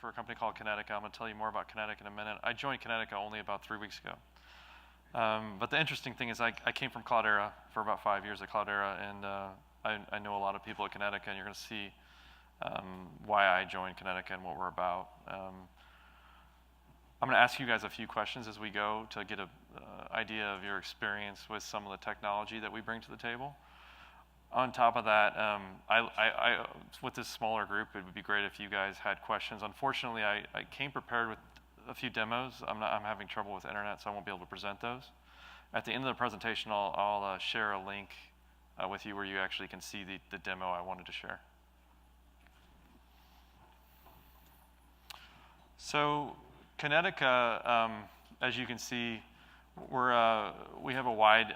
for a company called Kinetica. I'm going to tell you more about Kinetica in a minute. I joined Kinetica only about 3 weeks ago. But the interesting thing is I came from Cloudera for about 5 years at Cloudera, and I know a lot of people at Kinetica, and you're going to see why I joined Kinetica and what we're about. I'm going to ask you guys a few questions as we go to get an idea of your experience with some of the technology that we bring to the table. On top of that, with this smaller group, it would be great if you guys had questions. Unfortunately, I came prepared with a few demos. I'm having trouble with internet, so I won't be able to present those. At the end of the presentation, I'll share a link with you where you actually can see the demo I wanted to share. So Kinetica, as you can see, we have a wide,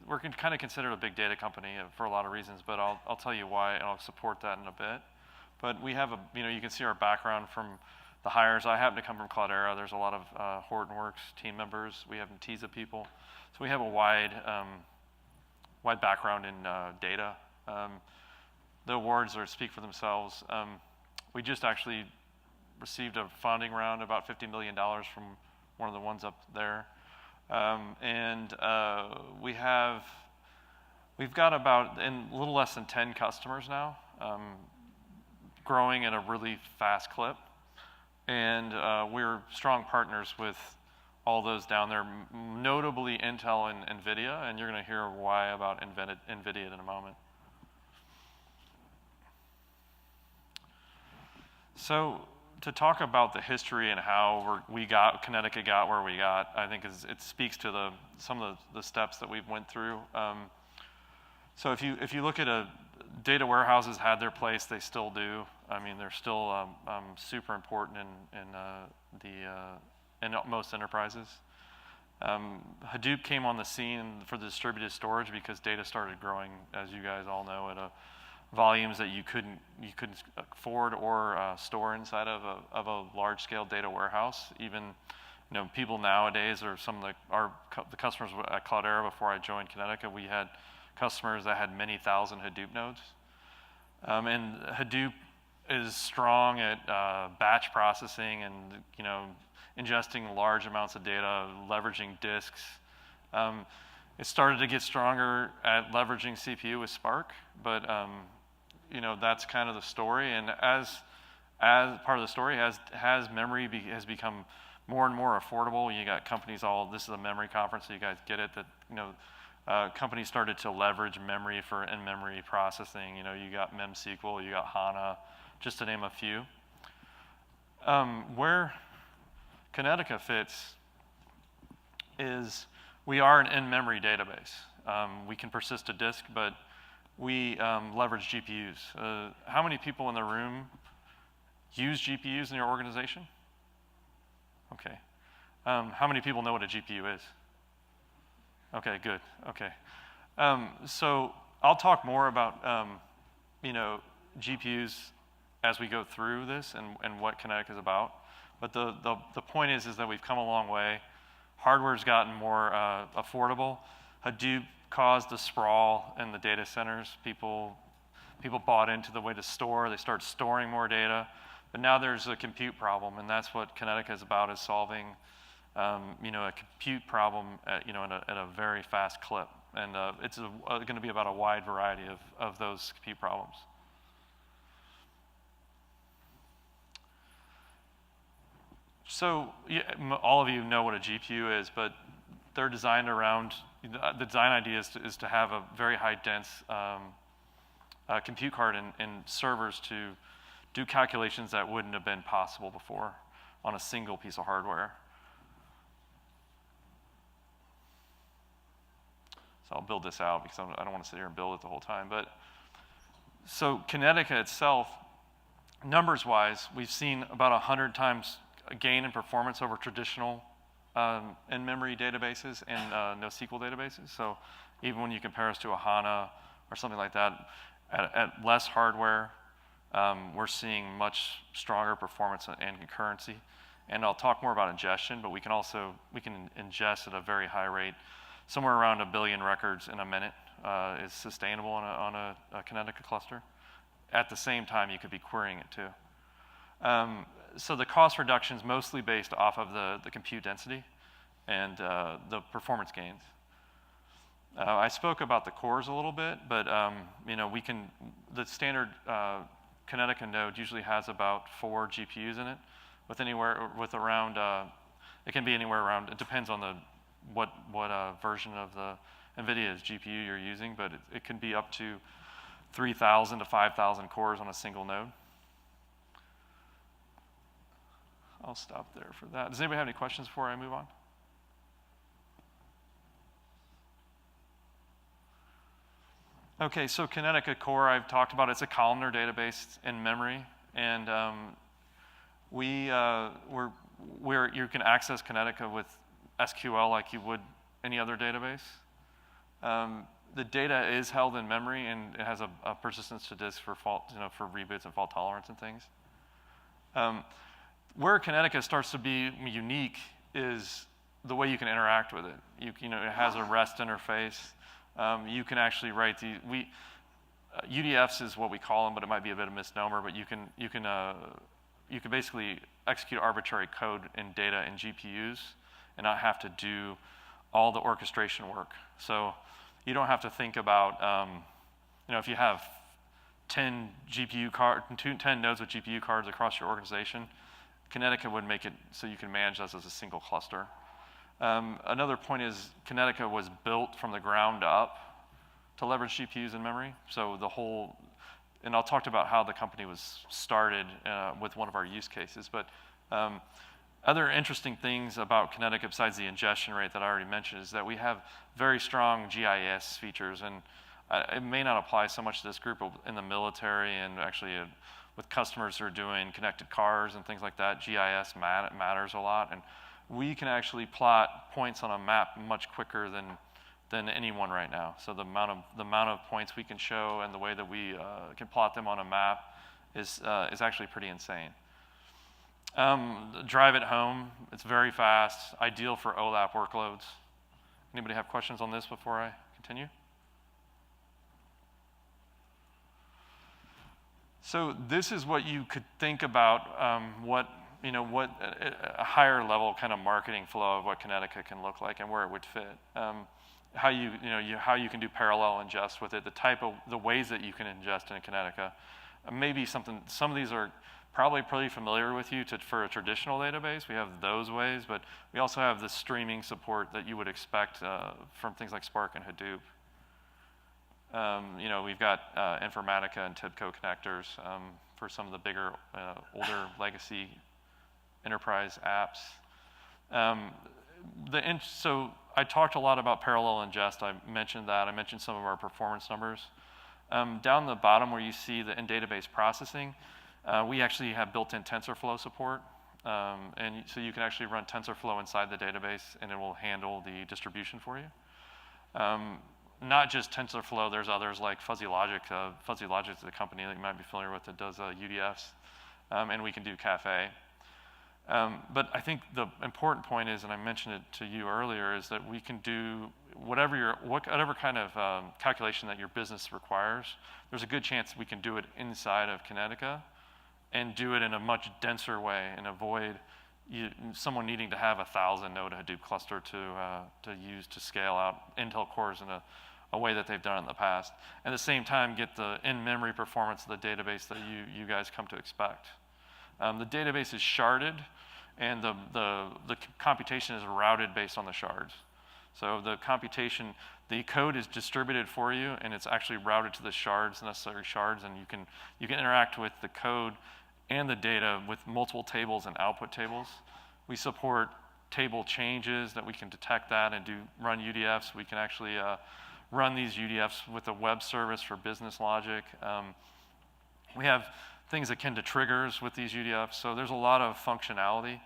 we're kind of considered a big data company for a lot of reasons, but I'll tell you why, and I'll support that in a bit. But we have you can see our background from the hires. I happen to come from Cloudera. There's a lot of Hortonworks team members. We have Netezza people. So we have a wide background in data. The awards speak for themselves. We just actually received a funding round, about $50 million from one of the ones up there. We've got about a little less than 10 customers now, growing at a really fast clip. And we're strong partners with all those down there, notably Intel and NVIDIA, and you're going to hear why about NVIDIA in a moment. So to talk about the history and how Kinetica got where we got, I think it speaks to some of the steps that we've went through. So if you look at data warehouses had their place, they still do. I mean, they're still super important in most enterprises. Hadoop came on the scene for the distributed storage because data started growing, as you guys all know, at volumes that you couldn't afford or store inside of a large-scale data warehouse. Even people nowadays, or some of the customers at Cloudera before I joined Kinetica, we had customers that had many thousand Hadoop nodes. And Hadoop is strong at batch processing and ingesting large amounts of data, leveraging disks. It started to get stronger at leveraging CPU with Spark, but that's kind of the story. And as part of the story, memory has become more and more affordable. You got companies this is a memory conference, so you guys get it, that companies started to leverage memory for in-memory processing. You got MemSQL, you got HANA, just to name a few. Where Kinetica fits is we are an in-memory database. We can persist a disk, but we leverage GPUs. How many people in the room use GPUs in your organization? Okay. How many people know what a GPU is? Okay, good. Okay. So I'll talk more about GPUs as we go through this and what Kinetica is about. But the point is that we've come a long way. Hardware's gotten more affordable. Hadoop caused the sprawl in the data centers. People bought into the way to store. They started storing more data. But now there's a compute problem, and that's what Kinetica is about, is solving a compute problem at a very fast clip. And it's going to be about a wide variety of those compute problems. So all of you know what a GPU is, but they're designed around, the design idea is to have a very high dense compute card and servers to do calculations that wouldn't have been possible before on a single piece of hardware. So I'll build this out because I don't want to sit here and build it the whole time. But so Kinetica itself, numbers-wise, we've seen about 100 times a gain in performance over traditional in-memory databases and NoSQL databases. So even when you compare us to a HANA or something like that, at less hardware, we're seeing much stronger performance and concurrency. And I'll talk more about ingestion, but we can ingest at a very high rate. Somewhere around 1 billion records in a minute is sustainable on a Kinetica cluster. At the same time, you could be querying it too. So the cost reduction is mostly based off of the compute density and the performance gains. I spoke about the cores a little bit, but the standard Kinetica node usually has about 4 GPUs in it, it can be anywhere around, it depends on what version of the NVIDIA's GPU you're using, but it can be up to 3,000 to 5,000 cores on a single node. I'll stop there for that. Does anybody have any questions before I move on? Okay, so Kinetica Core I've talked about. It's a columnar database in memory, and you can access Kinetica with SQL like you would any other database. The data is held in memory, and it has a persistence to disk for for reboots and fault tolerance and things. Where Kinetica starts to be unique is the way you can interact with it. It has a REST interface. You can actually write UDFs is what we call them, but it might be a bit of a misnomer. But you can basically execute arbitrary code and data in GPUs and not have to do all the orchestration work. So you don't have to think about if you have 10 nodes with GPU cards across your organization, Kinetica would make it so you can manage those as a single cluster. Another point is Kinetica was built from the ground up to leverage GPUs in memory. So and I'll talk about how the company was started with one of our use cases. But other interesting things about Kinetica besides the ingestion rate that I already mentioned is that we have very strong GIS features. And it may not apply so much to this group, but in the military and actually with customers who are doing connected cars and things like that, GIS matters a lot. And we can actually plot points on a map much quicker than anyone right now. So the amount of points we can show and the way that we can plot them on a map is actually pretty insane. Drive it home. It's very fast, ideal for OLAP workloads. Anybody have questions on this before I continue? So this is what you could think about what a higher level kind of marketing flow of what Kinetica can look like and where it would fit. How you can do parallel ingest with it, the ways that you can ingest in a Kinetica. Maybe some of these are probably pretty familiar with you for a traditional database. We have those ways, but we also have the streaming support that you would expect from things like Spark and Hadoop. We've got Informatica and TIBCO connectors for some of the bigger, older legacy enterprise apps. So I talked a lot about parallel ingest. I mentioned that. I mentioned some of our performance numbers. Down the bottom where you see the in-database processing, we actually have built-in TensorFlow support. And so you can actually run TensorFlow inside the database, and it will handle the distribution for you. Not just TensorFlow, there's others like Fuzzy Logic. Fuzzy Logic is a company that you might be familiar with that does UDFs, and we can do Caffe. But I think the important point is, and I mentioned it to you earlier, is that we can do whatever kind of calculation that your business requires. There's a good chance we can do it inside of Kinetica and do it in a much denser way and avoid someone needing to have 1,000 node Hadoop cluster to use to scale out Intel cores in a way that they've done in the past. At the same time, get the in-memory performance of the database that you guys come to expect. The database is sharded, and the computation is routed based on the shards. So the code is distributed for you, and it's actually routed to the necessary shards, and you can interact with the code and the data with multiple tables and output tables. We support table changes that we can detect that and run UDFs. We can actually run these UDFs with a web service for business logic. We have things akin to triggers with these UDFs, so there's a lot of functionality.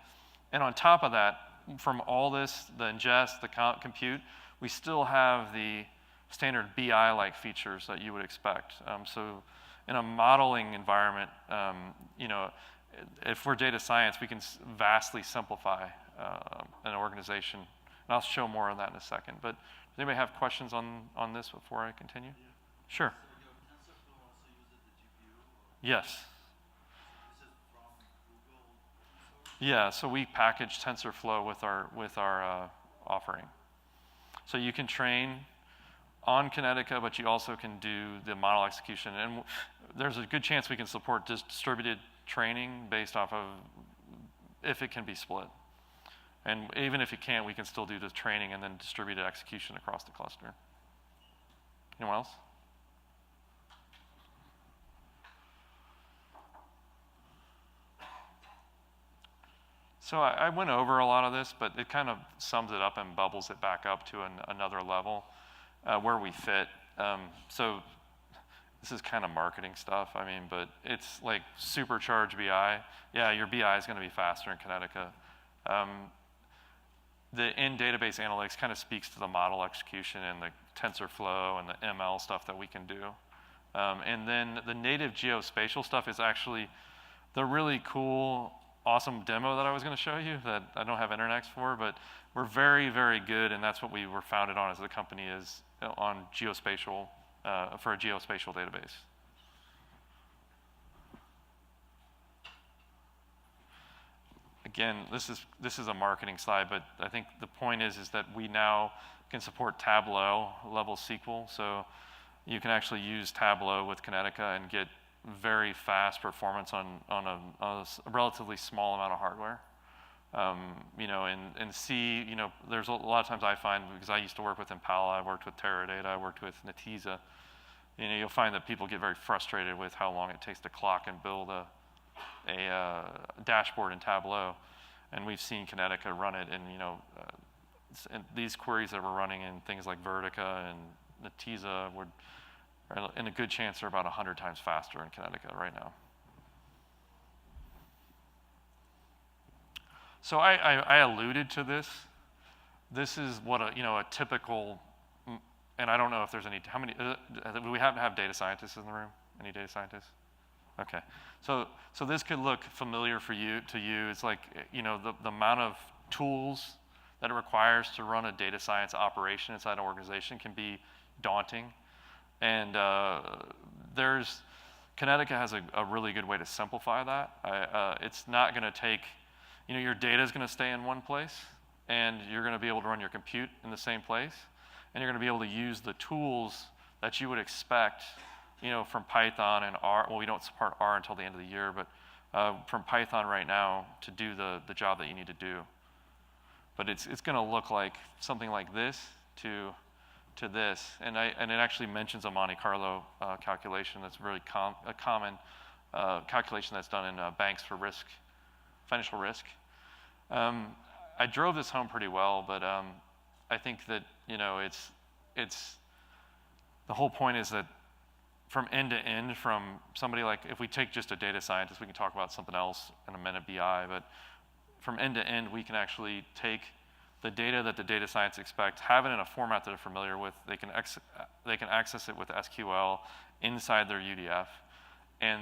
And on top of that, from all this, the ingest, the compute, we still have the standard BI-like features that you would expect. So in a modeling environment, if we're data science, we can vastly simplify an organization. And I'll show more on that in a second. But does anybody have questions on this before I continue? Yeah. Sure. So your TensorFlow also uses the GPU? Yes. This is from Yeah, so we package TensorFlow with our offering. So you can train on Kinetica, but you also can do the model execution. And there's a good chance we can support distributed training based off of if it can be split. And even if it can't, we can still do the training and then distributed execution across the cluster. Anyone else? So I went over a lot of this, but it kind of sums it up and bubbles it back up to another level where we fit. So this is kind of marketing stuff, I mean, but it's like supercharge BI. Yeah, your BI is going to be faster in Kinetica. The in-database analytics kind of speaks to the model execution and the TensorFlow and the ML stuff that we can do. And then the native geospatial stuff is actually the really cool, awesome demo that I was going to show you that I don't have Internex for, but we're very, very good, and that's what we were founded on as a company, is on geospatial, for a geospatial database. Again, this is a marketing slide, but I think the point is that we now can support Tableau level SQL, so you can actually use Tableau with Kinetica and get very fast performance on a relatively small amount of hardware. You know, and C, you know, there's a lot of times I find, because I used to work with Impala, I worked with Teradata, I worked with Netezza, you know, you'll find that people get very frustrated with how long it takes to clock and build a dashboard in Tableau. And we've seen Kinetica run it, and, you know, and these queries that we're running in things like Vertica and Netezza would, in a good chance, are about 100 times faster in Kinetica right now. So I alluded to this. This is what a typical, and I don't know if there's any, how many, do we happen to have data scientists in the room? Any data scientists? Okay, so this could look familiar to you. It's like, you know, the amount of tools that it requires to run a data science operation inside an organization can be daunting. And Kinetica has a really good way to simplify that. It's not going to take, you know, your data is going to stay in one place, and you're going to be able to run your compute in the same place, and you're going to be able to use the tools that you would expect, you know, from Python and R. Well, we don't support R until the end of the year, but from Python right now to do the job that you need to do. But it's going to look like something like this to this, and it actually mentions a Monte Carlo calculation that's very a common calculation that's done in banks for risk, financial risk. I drove this home pretty well, but I think that, you know, it's the whole point is that from end to end, from somebody like, if we take just a data scientist, we can talk about something else in a minute, BI, but from end to end, we can actually take the data that the data scientists expect, have it in a format that they're familiar with. They can access it with SQL inside their UDF, and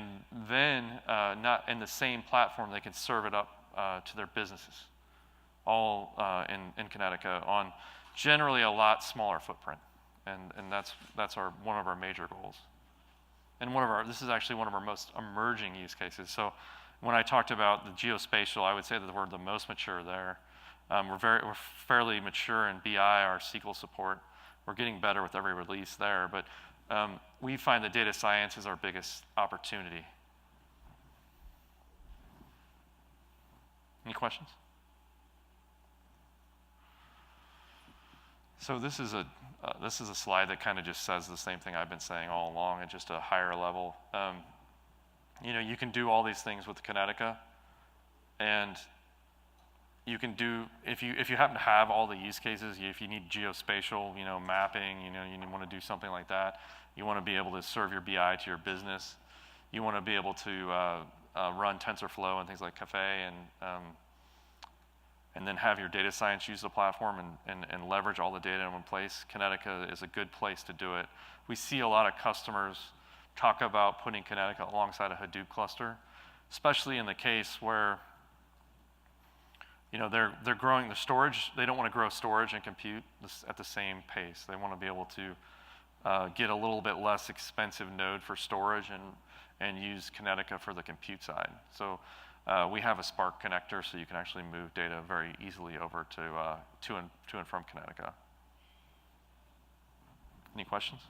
then not in the same platform, they can serve it up to their businesses, all in Kinetica on generally a lot smaller footprint, and that's one of our major goals. And this is actually one of our most emerging use cases. So when I talked about the geospatial, I would say that we're the most mature there. We're fairly mature in BI, our SQL support. We're getting better with every release there, but we find that data science is our biggest opportunity. Any questions? So this is a slide that kind of just says the same thing I've been saying all along at just a higher level. You know, you can do all these things with Kinetica, and you can do, if you happen to have all the use cases, if you need geospatial, you know, mapping, you know, you want to do something like that, you want to be able to serve your BI to your business, you want to be able to run TensorFlow and things like Caffe, and then have your data science use the platform and leverage all the data in one place. Kinetica is a good place to do it. We see a lot of customers talk about putting Kinetica alongside a Hadoop cluster, especially in the case where, you know, they're growing the storage. They don't want to grow storage and compute at the same pace. They want to be able to get a little bit less expensive node for storage and use Kinetica for the compute side. So we have a Spark connector, so you can actually move data very easily over to and from Kinetica. Any questions?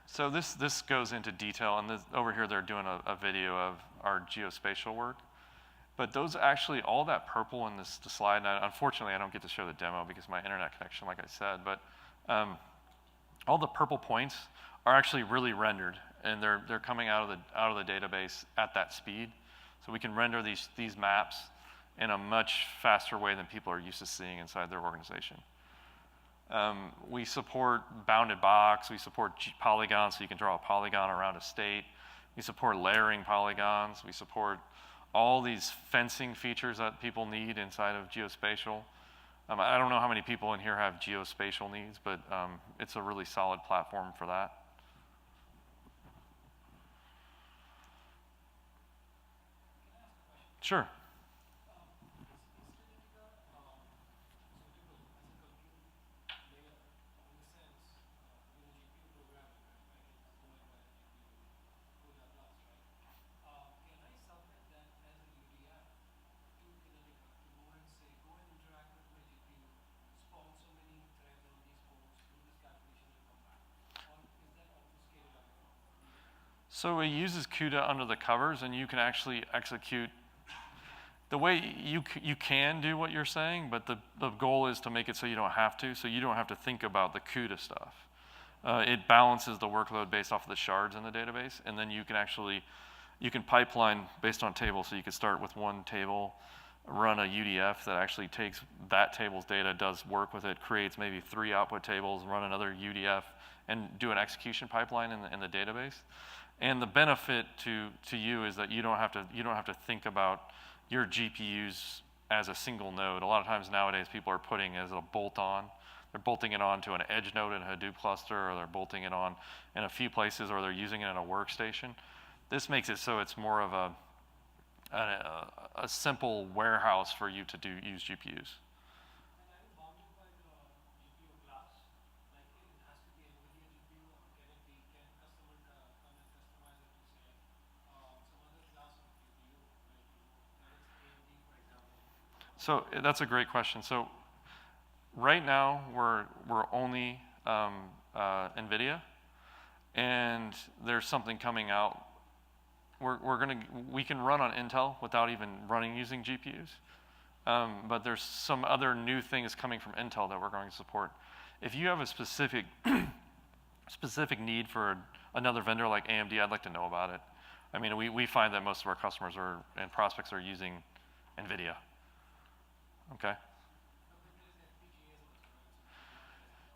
So this goes into detail, and over here they're doing a video of our geospatial work. But those actually, all that purple in the slide, and unfortunately I don't get to show the demo because of my internet connection, like I said, but all the purple points are actually really rendered, and they're coming out of the database at that speed. So we can render these maps in a much faster way than people are used to seeing inside their organization. We support bounded box. We support polygons, so you can draw a polygon around a state. We support layering polygons. We support all these fencing features that people need inside of geospatial. I don't know how many people in here have geospatial needs, but it's a really solid platform for that. Sure. So it uses CUDA under the covers, and you can actually execute the way you can do what you're saying, but the goal is to make it so you don't have to, so you don't have to think about the CUDA stuff. It balances the workload based off of the shards in the database, and then you can pipeline based on tables, so you could start with one table, run a UDF that actually takes that table's data, does work with it, creates maybe 3 output tables, run another UDF, and do an execution pipeline in the database. And the benefit to you is that you don't have to think about your GPUs as a single node. A lot of times nowadays people are putting as a bolt-on. They're bolting it on to an edge node in a Hadoop cluster, or they're bolting it on in a few places, or they're using it in a workstation. This makes it so it's more of a simple warehouse for you to use GPUs. So that's a great question. So right now we're only NVIDIA, and there's something coming out. We can run on Intel without even using GPUs, but there's some other new things coming from Intel that we're going to support. If you have a specific need for another vendor like AMD, I'd like to know about it. I mean, we find that most of our customers and prospects are using NVIDIA. Okay.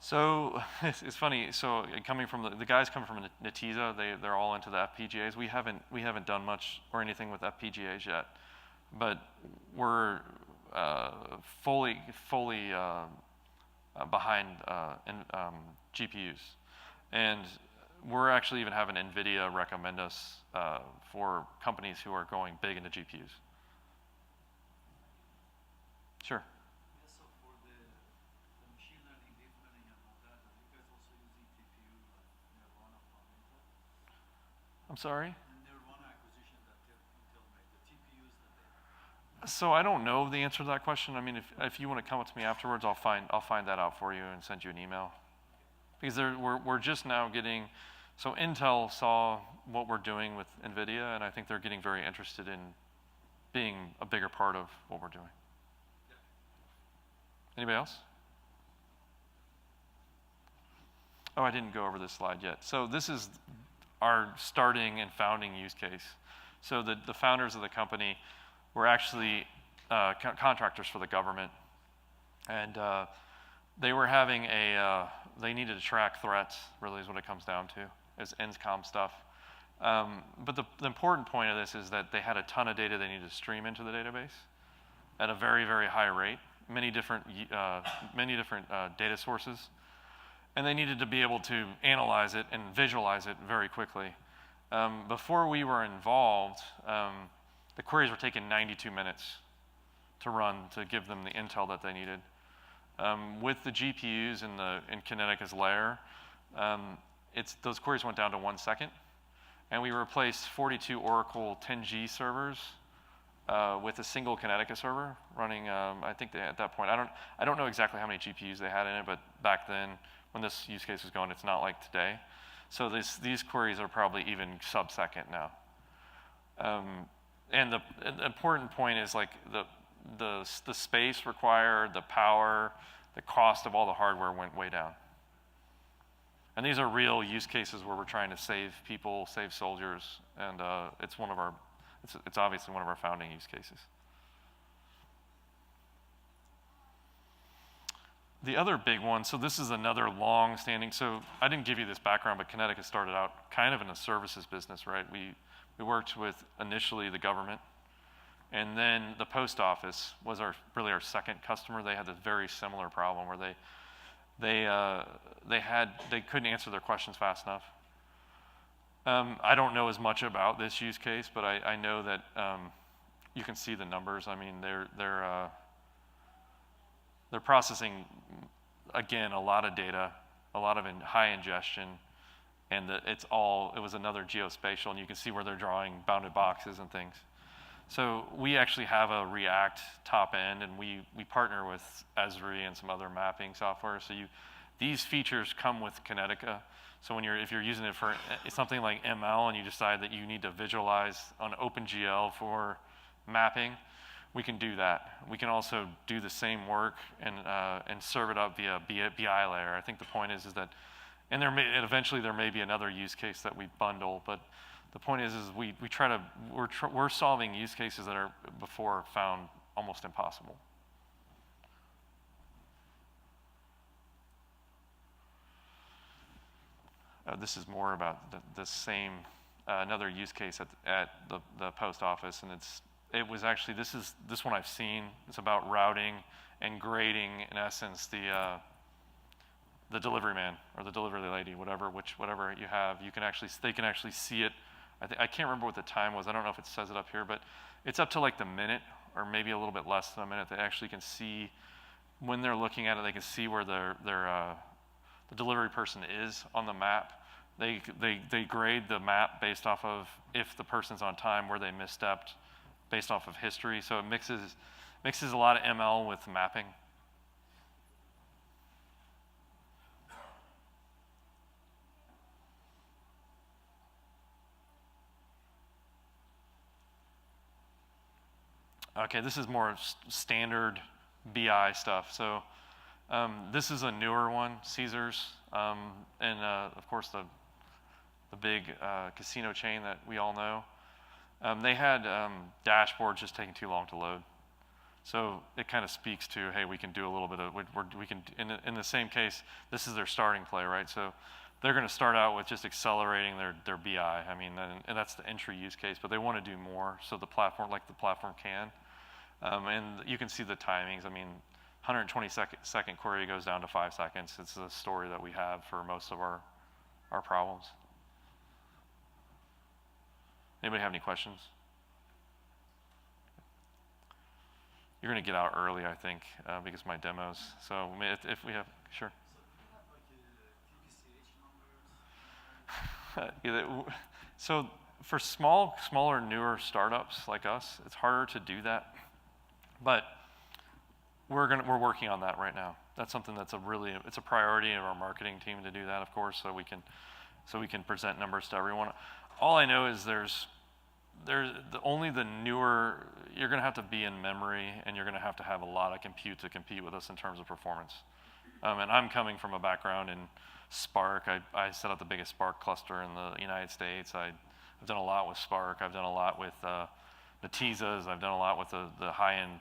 So it's funny. So coming from the guys coming from Netezza, they're all into the FPGAs. We haven't done much or anything with FPGAs yet, but we're fully behind GPUs, and we're actually even having NVIDIA recommend us for companies who are going big into GPUs. Sure. Yeah, so for the machine learning, deep learning, and all that, are you guys also using GPU like Nirvana from Intel? I'm sorry? The Nirvana acquisition that Intel made, the GPUs that they... So I don't know the answer to that question. I mean, if you want to come up to me afterwards, I'll find that out for you and send you an email. Because we're just now getting, so Intel saw what we're doing with NVIDIA, and I think they're getting very interested in being a bigger part of what we're doing. Anybody else? Oh, I didn't go over this slide yet. So this is our starting and founding use case. So the founders of the company were actually contractors for the government, and they were having they needed to track threats, really is what it comes down to, is INSCOM stuff. But the important point of this is that they had a ton of data they needed to stream into the database at a very, very high rate. Many different data sources, and they needed to be able to analyze it and visualize it very quickly. Before we were involved, the queries were taking 92 minutes to run to give them the intel that they needed. With the GPUs in Kinetica's layer, Those queries went down to 1 second, and we replaced 42 Oracle 10G servers with a single Kinetica server running. I think at that point, I don't know exactly how many GPUs they had in it, but back then, when this use case was going, it's not like today. So these queries are probably even sub-second now. And the important point is like the space required, the power, the cost of all the hardware went way down. And these are real use cases where we're trying to save people, save soldiers, and it's obviously one of our founding use cases. The other big one, so this is another long-standing, so I didn't give you this background, but Kinetica started out kind of in a services business, right? We worked with initially the government, and then the post office was really our second customer. They had this very similar problem where they couldn't answer their questions fast enough. I don't know as much about this use case, but I know that you can see the numbers. I mean, they're processing, again, a lot of data, a lot of high ingestion, and it was another geospatial, and you can see where they're drawing bounded boxes and things. So we actually have a React top end, and we partner with Esri and some other mapping software. So these features come with Kinetica. So if you're using it for something like ML and you decide that you need to visualize on OpenGL for mapping, we can do that. We can also do the same work and serve it up via BI layer. I think the point is that, and eventually there may be another use case that we bundle, but the point is we're solving use cases that are before found almost impossible. This is more about the same, another use case at the post office, and it was actually, this one I've seen. It's about routing and grading, in essence, the delivery man or the delivery lady, whatever you have. They can actually see it. I can't remember what the time was. I don't know if it says it up here, but it's up to like the minute or maybe a little bit less than a minute. They actually can see, when they're looking at it, they can see where the delivery person is on the map. They grade the map based off of if the person's on time, where they misstepped, based off of history. So it mixes a lot of ML with mapping. Okay, this is more standard BI stuff. So this is a newer one, Caesars, and of course the big casino chain that we all know. They had dashboards just taking too long to load. So it kind of speaks to, hey, we can do a little bit of, we can, in the same case, this is their starting play, right? So they're going to start out with just accelerating their BI. I mean, and that's the entry use case, but they want to do more, so the platform can. And you can see the timings. I mean, 120-second query goes down to 5 seconds. It's the story that we have for most of our problems. Anybody have any questions? You're going to get out early, I think, because of my demos. So if we have, sure. So do you have like TPCH numbers? So for smaller, newer startups like us, it's harder to do that. But we're working on that right now. That's something that's it's a priority of our marketing team to do that, of course, so we can present numbers to everyone. All I know is only the newer, you're going to have to be in memory, and you're going to have a lot of compute to compete with us in terms of performance. And I'm coming from a background in Spark. I set up the biggest Spark cluster in the United States. I've done a lot with Spark. I've done a lot with Netezas. I've done a lot with the high-end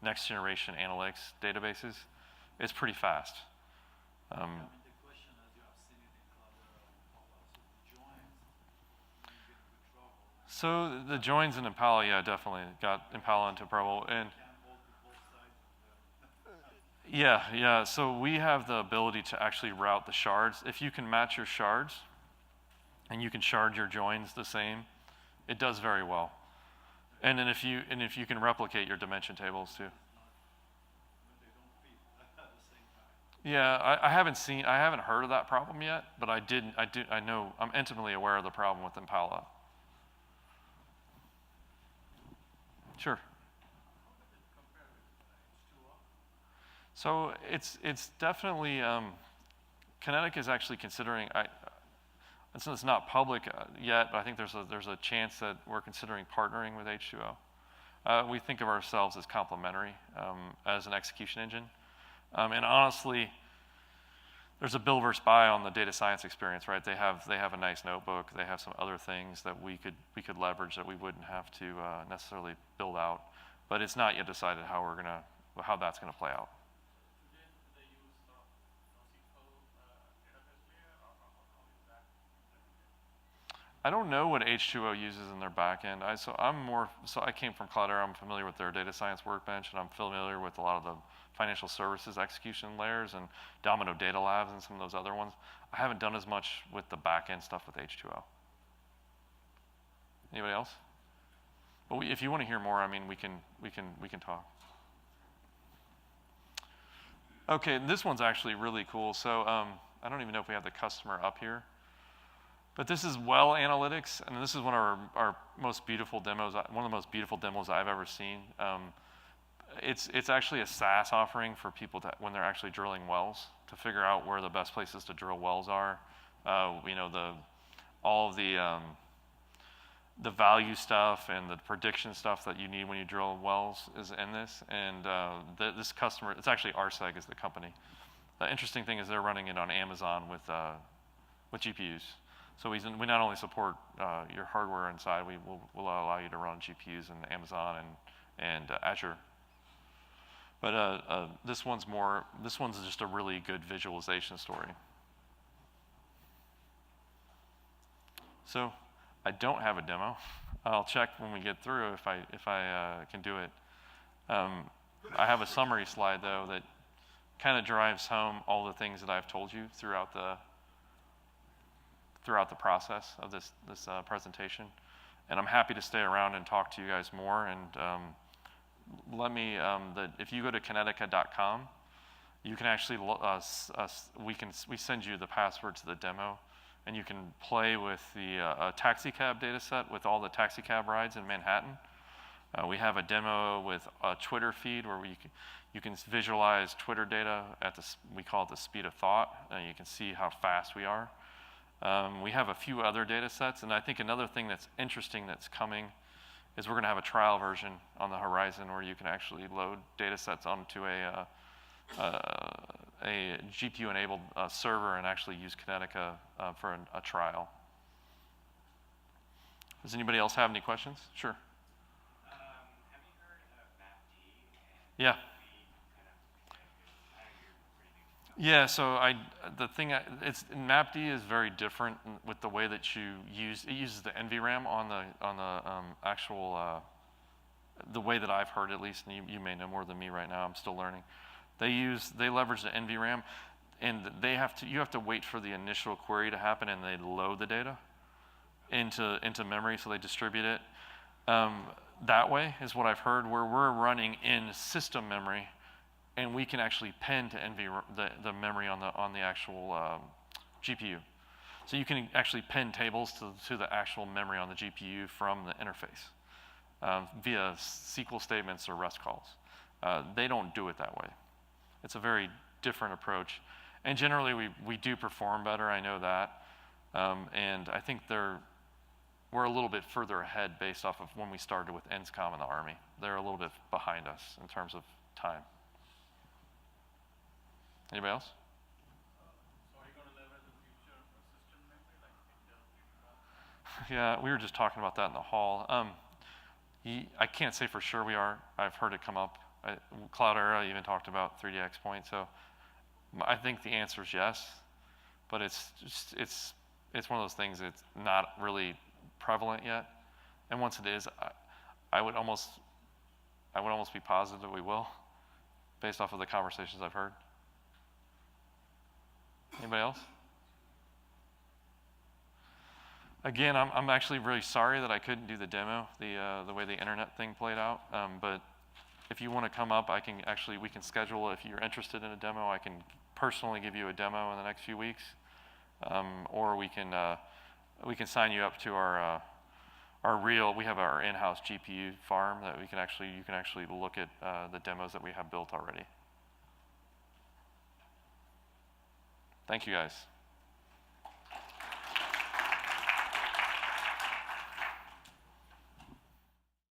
next generation analytics databases. It's pretty fast. I mean, the question, as you have seen it in Cloud, also the joins, you get into trouble. So the joins in Impala, yeah, definitely got Impala into trouble. And yeah. So we have the ability to actually route the shards. If you can match your shards, and you can shard your joins the same, it does very well. And then if you can replicate your dimension tables too. But they don't fit at the same time. Yeah, I haven't heard of that problem yet, but I know, I'm intimately aware of the problem with Impala. Sure. So it's definitely, Kinetica is actually considering, it's not public yet, but I think there's a chance that we're considering partnering with H2O. We think of ourselves as complementary as an execution engine. And honestly, there's a build versus buy on the data science experience, right? They have a nice notebook. They have some other things that we could leverage that we wouldn't have to necessarily build out. But it's not yet decided how that's gonna play out. I don't know what H2O uses in their backend. I came from Cloudera. I'm familiar with their data science workbench, and I'm familiar with a lot of the financial services execution layers and Domino Data Labs and some of those other ones. I haven't done as much with the backend stuff with H2O. Anybody else? But if you want to hear more, I mean, we can talk. Okay, this one's actually really cool. So I don't even know if we have the customer up here. But this is Well Analytics, and this is one of our most beautiful demos, one of the most beautiful demos I've ever seen. It's actually a SaaS offering for people when they're actually drilling wells, to figure out where the best places to drill wells are. You know, all of the value stuff and the prediction stuff that you need when you drill wells is in this. And this customer, it's actually RSEG is the company. The interesting thing is they're running it on Amazon with GPUs. So we not only support your hardware inside, we'll allow you to run GPUs in Amazon and Azure. But this one's just a really good visualization story. So I don't have a demo. I'll check when we get through if I can do it. I have a summary slide though that kind of drives home all the things that I've told you throughout the process of this presentation. And I'm happy to stay around and talk to you guys more. And if you go to Kinetica.com, you can actually, we send you the password to the demo, and you can play with the taxi cab data set with all the taxi cab rides in Manhattan. We have a demo with a Twitter feed where you can visualize Twitter data we call it the speed of thought. You can see how fast we are. We have a few other data sets, and I think another thing that's interesting that's coming is we're going to have a trial version on the horizon where you can actually load data sets onto a GPU-enabled server and actually use Kinetica for a trial. Does anybody else have any questions? Sure. Have you heard of MapD? Yeah. Yeah, so MapD is very different with the way that you use, it uses the NVRAM on the actual, the way that I've heard at least, and you may know more than me right now, I'm still learning. They leverage the NVRAM, and you have to wait for the initial query to happen, and they load the data into memory, so they distribute it. That way is what I've heard, where we're running in system memory, and we can actually pen to the memory on the actual GPU. So you can actually pen tables to the actual memory on the GPU from the interface via SQL statements or REST calls. They don't do it that way. It's a very different approach. And generally, we do perform better, I know that. And I think we're a little bit further ahead based off of when we started with INSCOM and the Army. They're a little bit behind us in terms of time. Anybody else? So are you going to leverage the future of system memory, like Intel? Yeah, we were just talking about that in the hall. I can't say for sure we are. I've heard it come up. Cloudera even talked about 3DX point. So I think the answer is yes, but it's one of those things that's not really prevalent yet. And once it is, I would almost be positive that we will, based off of the conversations I've heard. Anybody else? Again, I'm actually really sorry that I couldn't do the demo, the way the internet thing played out. But if you want to come up, we can schedule. If you're interested in a demo, I can personally give you a demo in the next few weeks, or we can sign you up to we have our in-house GPU farm that you can actually look at the demos that we have built already. Thank you guys.